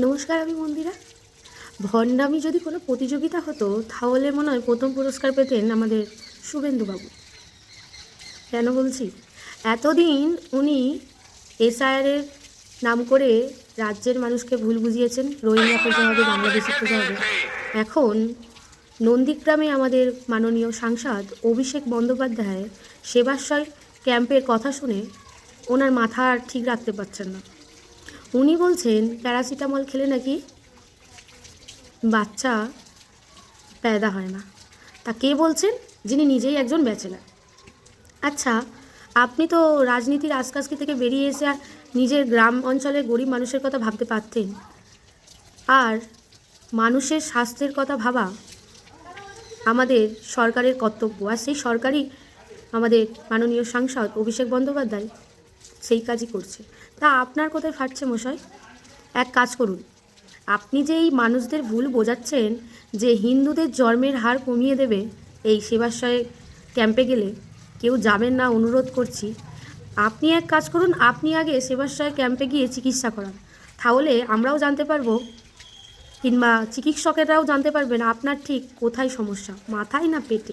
নমস্কার, আমি মন্দিরা। ভণ্ডামি যদি কোনো প্রতিযোগিতা হতো তাহলে মনে হয় প্রথম পুরস্কার পেতেন আমাদের শুভেন্দুবাবু। কেন বলছি, এতদিন উনি এসআইআরের নাম করে রাজ্যের মানুষকে ভুল বুঝিয়েছেন, রোহিঙ্গা খোঁজা হবে, বাংলাদেশি খোঁজা হবে। এখন নন্দীগ্রামে আমাদের মাননীয় সাংসদ অভিষেক বন্দ্যোপাধ্যায় সেবাশ্রয় ক্যাম্পের কথা শুনে ওনার মাথা আর ঠিক রাখতে পারছেন না। উনি বলছেন প্যারাসিটামল খেলে নাকি বাচ্চা पैदा হয় না। তা কে বলছেন? যিনি নিজেই একজন ব্যাচেলার। আচ্ছা, আপনি তো রাজনীতির আজকাজকি থেকে বেরিয়ে এসে নিজের গ্রাম অঞ্চলের গরিব মানুষের কথা ভাবতে পারতেন। আর মানুষের স্বাস্থ্যের কথা ভাবা আমাদের সরকারের কর্তব্য, আর সেই সরকারই আমাদের মাননীয় সাংসদ অভিষেক বন্দ্যোপাধ্যায় সেই কাজই করছে। তা আপনার কোথায় ফাটছে মশাই? এক কাজ করুন, আপনি যে এই মানুষদের ভুল বোঝাচ্ছেন যে হিন্দুদের জন্মের হার কমিয়ে দেবে এই সেবাশ্রয় ক্যাম্পে গেলে, কেউ যাবেন না, অনুরোধ করছি। আপনি এক কাজ করুন, আপনি আগে সেবাশ্রয় ক্যাম্পে গিয়ে চিকিৎসা করান, তাহলে আমরাও জানতে পারবো, কিংবা চিকিৎসকেরাও জানতে পারবেন আপনার ঠিক কোথায় সমস্যা, মাথায় না পেটে।